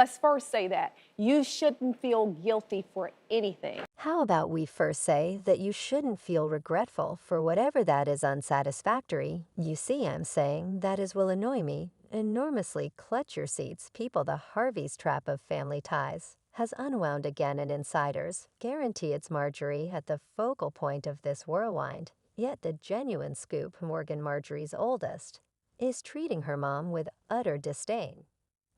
Let's first say that you shouldn't feel guilty for anything. How about we first say that you shouldn't feel regretful for whatever that is unsatisfactory? You see, I'm saying that is will annoy me. Enormously clutch your seats, people. The Harvey's trap of family ties has unwound again, and insiders guarantee it's Marjorie at the focal point of this whirlwind. Yet the genuine scoop, Morgan, Marjorie's oldest, is treating her mom with utter disdain.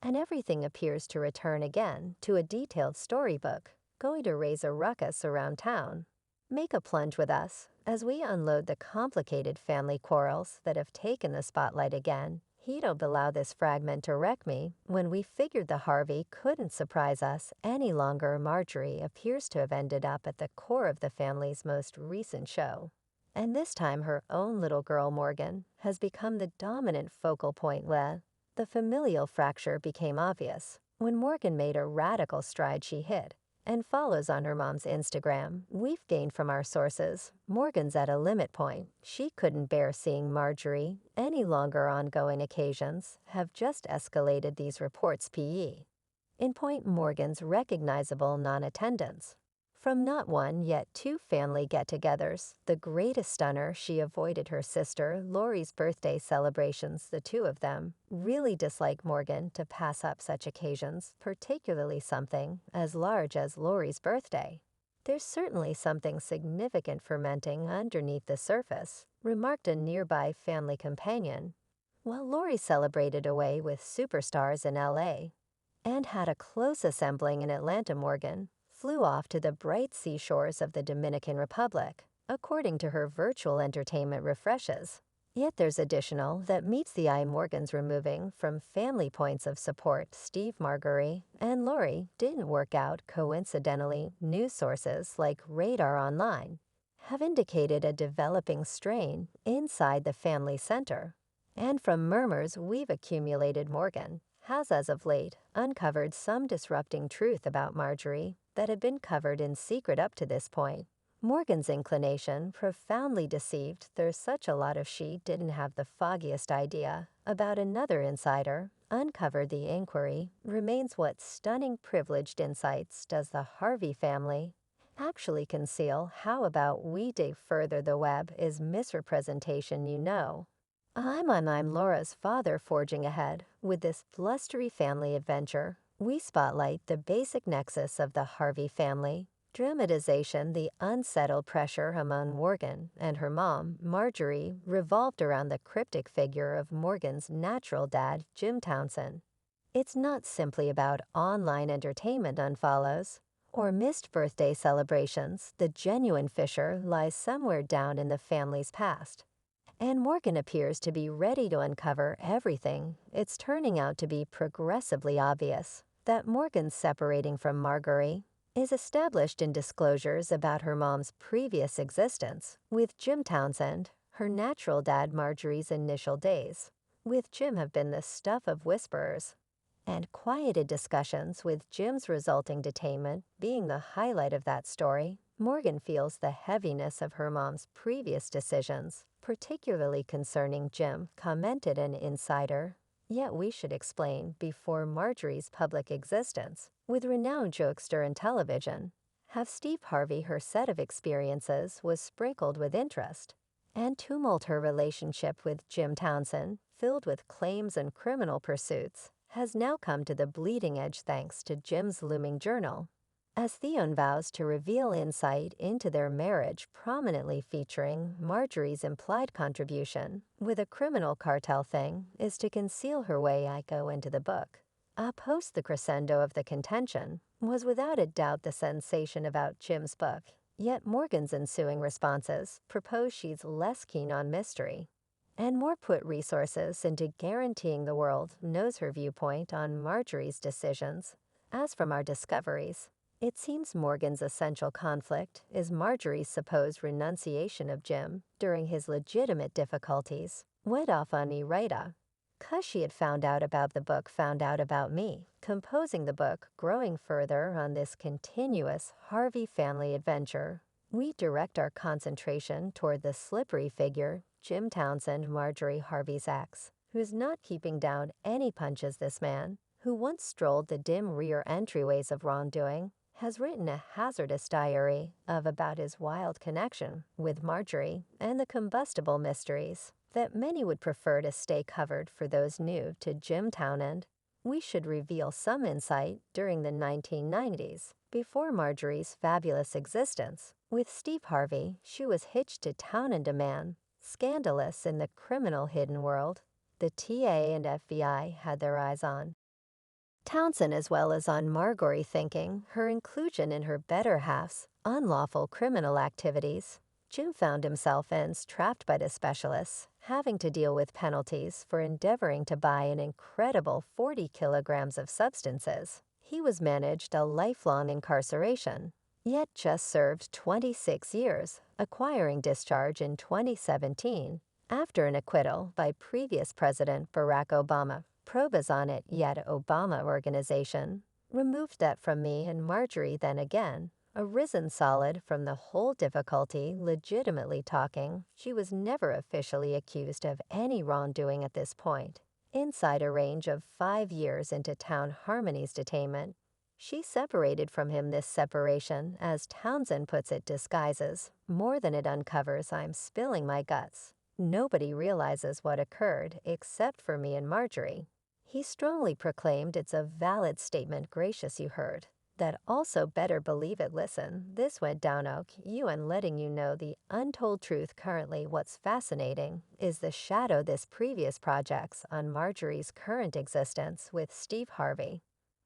And everything appears to return again to a detailed storybook, going to raise a ruckus around town. Make a plunge with us as we unload the complicated family quarrels that have taken the spotlight again. He don't allow this fragment to wreck me. When we figured the Harvey couldn't surprise us any longer, Marjorie appears to have ended up at the core of the family's most recent show. And this time her own little girl Morgan has become the dominant focal point. The familial fracture became obvious when Morgan made a radical stride. She hid and follows on her mom's Instagram. We've gained from our sources, Morgan's at a limit point. She couldn't bear seeing Marjorie any longer. Ongoing occasions have just escalated these reports. In point, Morgan's recognizable non-attendance. From not one yet two family get-togethers, the greatest stunner, she avoided her sister Lori's birthday celebrations. The two of them really dislike Morgan to pass up such occasions, particularly something as large as Lori's birthday. There's certainly something significant fermenting underneath the surface, remarked a nearby family companion. While Lori celebrated away with superstars in LA and had a close assembling in Atlanta, Morgan flew off to the bright seashores of the Dominican Republic, according to her virtual entertainment refreshes. Yet there's additional that meets the eye. Morgan's removing from family points of support. Steve, Marjorie, and Lori didn't work out. Coincidentally, news sources like Radar Online have indicated a developing strain inside the family center. And from murmurs we've accumulated, Morgan has as of late uncovered some disrupting truth about Marjorie that had been covered in secret up to this point. Morgan's inclination profoundly deceived. There's such a lot of she didn't have the foggiest idea about another insider. Uncovered the inquiry remains what stunning privileged insights does the Harvey family actually conceal? How about we dig further? The web is misrepresentation, you know. I'm Laura's father, forging ahead with this blustery family adventure. We spotlight the basic nexus of the Harvey family. Dramatization. The unsettled pressure among Morgan and her mom, Marjorie, revolved around the cryptic figure of Morgan's natural dad, Jim Townsend. It's not simply about online entertainment unfollows or missed birthday celebrations. The genuine fissure lies somewhere down in the family's past. And Morgan appears to be ready to uncover everything. It's turning out to be progressively obvious that Morgan's separating from Marjorie is established in disclosures about her mom's previous existence with Jim Townsend. Her natural dad, Marjorie's initial days with Jim have been the stuff of whisperers and quieted discussions, with Jim's resulting detainment being the highlight of that story. Morgan feels the heaviness of her mom's previous decisions, particularly concerning Jim, commented an insider. Yet we should explain before Marjorie's public existence with renowned jokester in television. Have Steve Harvey, her set of experiences was sprinkled with interest and tumult. Her relationship with Jim Townsend, filled with claims and criminal pursuits, has now come to the bleeding edge thanks to Jim's looming journal. As Theon vows to reveal insight into their marriage, prominently featuring Marjorie's implied contribution with a criminal cartel thing is to conceal her way. I go into the book. Post the crescendo of the contention was without a doubt the sensation about Jim's book. Yet Morgan's ensuing responses propose she's less keen on mystery and more put resources into guaranteeing the world knows her viewpoint on Marjorie's decisions. As from our discoveries, it seems Morgan's essential conflict is Marjorie's supposed renunciation of Jim during his legitimate difficulties. Went off on me right 'cause she had found out about the book, found out about me, composing the book, growing further on this continuous Harvey family adventure. We direct our concentration toward the slippery figure, Jim Townsend, Marjorie Harvey's ex, who's not keeping down any punches. This man, who once strolled the dim rear entryways of wrongdoing, has written a hazardous diary of about his wild connection with Marjorie and the combustible mysteries that many would prefer to stay covered for those new to Jim Townend. We should reveal some insight during the 1990s, before Marjorie's fabulous existence. With Steve Harvey, she was hitched to Townend, a man scandalous in the criminal hidden world the TA and FBI had their eyes on. Townsend, as well as on Marjorie, thinking her inclusion in her better half's unlawful criminal activities. Jim found himself trapped by the specialists, having to deal with penalties for endeavoring to buy an incredible 40 kilograms of substances. He was managed a lifelong incarceration, yet just served 26 years, acquiring discharge in 2017 after an acquittal by previous President Barack Obama. Probes on it, yet Obama organization removed that from me and Marjorie then again, arisen solid from the whole difficulty legitimately talking. She was never officially accused of any wrongdoing at this point. Inside a range of 5 years into Town Harmony's detainment, she separated from him. This separation, as Townsend puts it, disguises more than it uncovers. I'm spilling my guts. Nobody realizes what occurred except for me and Marjorie. He strongly proclaimed it's a valid statement. Gracious, you heard. That also better believe it. Listen, this went down you and letting you know the untold truth. Currently, what's fascinating is the shadow this previous projects on Marjorie's current existence with Steve Harvey.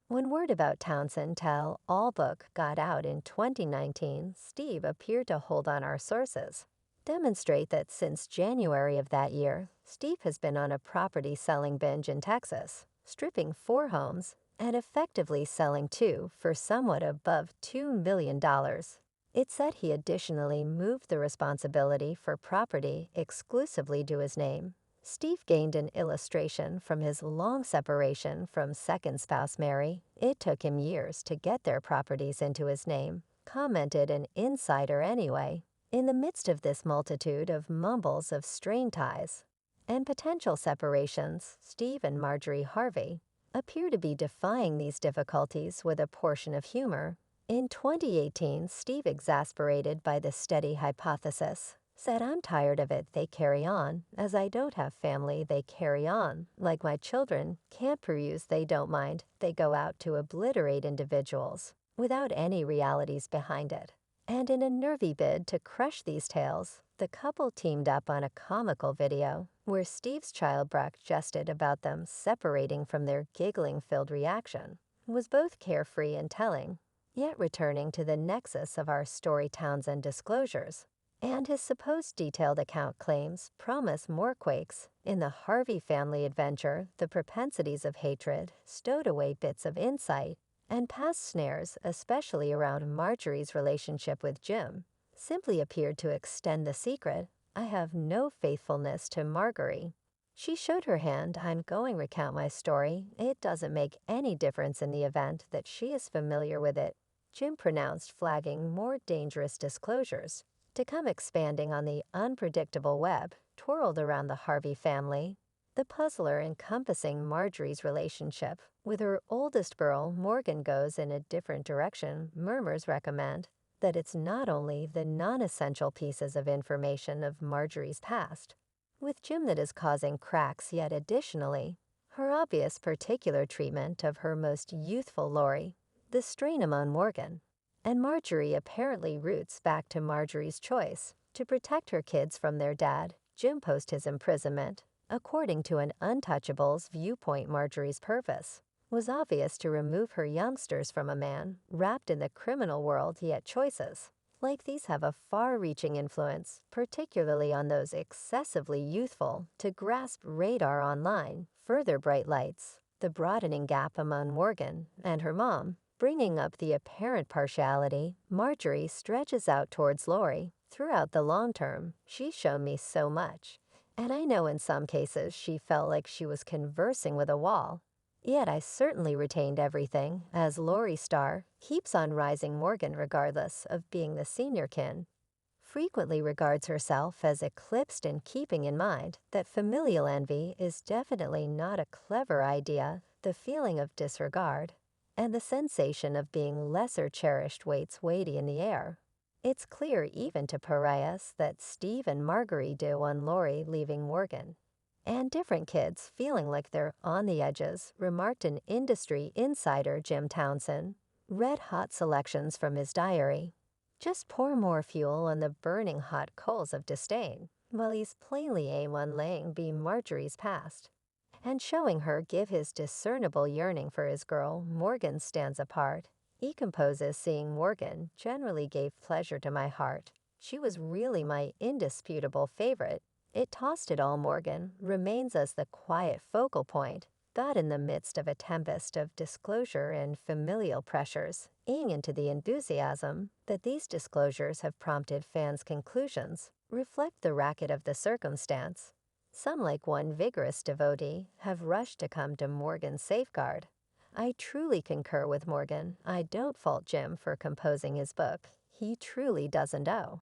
When word about Townsend Tell All book got out in 2019, Steve appeared to hold on. Our sources demonstrate that since January of that year, Steve has been on a property selling binge in Texas, stripping 4 homes and effectively selling 2 for somewhat above $2 million. It said he additionally moved the responsibility for property exclusively to his name. Steve gained an illustration from his long separation from second spouse Mary. It took him years to get their properties into his name, commented an insider anyway. In the midst of this multitude of mumbles of strained ties and potential separations, Steve and Marjorie Harvey appear to be defying these difficulties with a portion of humor. In 2018, Steve, exasperated by the steady hypothesis, said, "I'm tired of it. They carry on. As I don't have family, they carry on. Like my children can't peruse, they don't mind. They go out to obliterate individuals without any realities behind it." And in a nervy bid to crush these tales, the couple teamed up on a comical video where Steve's childbruck jested about them separating from their giggling-filled reaction, was both carefree and telling, yet returning to the nexus of our story. Townsend disclosures and his supposed detailed account claims promise more quakes. In the Harvey family adventure, the propensities of hatred stowed away bits of insight and past snares, especially around Marjorie's relationship with Jim, simply appeared to extend the secret. I have no faithfulness to Marjorie. She showed her hand. I'm going to recount my story. It doesn't make any difference in the event that she is familiar with it. Jim pronounced, flagging more dangerous disclosures to come, expanding on the unpredictable web twirled around the Harvey family. The puzzler encompassing Marjorie's relationship with her oldest girl, Morgan, goes in a different direction. Murmurs recommend that it's not only the non-essential pieces of information of Marjorie's past with Jim that is causing cracks, yet additionally, her obvious particular treatment of her most youthful Lori, the strain among Morgan. And Marjorie apparently roots back to Marjorie's choice to protect her kids from their dad, Jim, post his imprisonment. According to an Untouchable's viewpoint, Marjorie's purpose was obvious: to remove her youngsters from a man wrapped in the criminal world, yet choices like these have a far-reaching influence, particularly on those excessively youthful, to grasp radar online. Further bright lights the broadening gap among Morgan and her mom, bringing up the apparent partiality Marjorie stretches out towards Lori. Throughout the long term, she's shown me so much, and I know in some cases she felt like she was conversing with a wall. Yet I certainly retained everything, as Lori Star keeps on rising Morgan regardless of being the senior kin. frequently regards herself as eclipsed in keeping in mind that familial envy is definitely not a clever idea. The feeling of disregard and the sensation of being lesser cherished waits weighty in the air. It's clear even to pariahs that Steve and Marjorie do on Lori leaving Morgan. And different kids feeling like they're on the edges, remarked an industry insider, Jim Townsend. Red-hot selections from his diary. Just pour more fuel on the burning hot coals of disdain, while he's plainly A1 laying be Marjorie's Past. And showing her give his discernible yearning for his girl, Morgan stands apart. He composes seeing Morgan generally gave pleasure to my heart. She was really my indisputable favorite. It tossed it all Morgan, remains as the quiet focal point, that in the midst of a tempest of disclosure and familial pressures, eating into the enthusiasm that these disclosures have prompted fans' conclusions, reflect the racket of the circumstance. Some, like one vigorous devotee, have rushed to come to Morgan's safeguard. I truly concur with Morgan. I don't fault Jim for composing his book. He truly doesn't owe.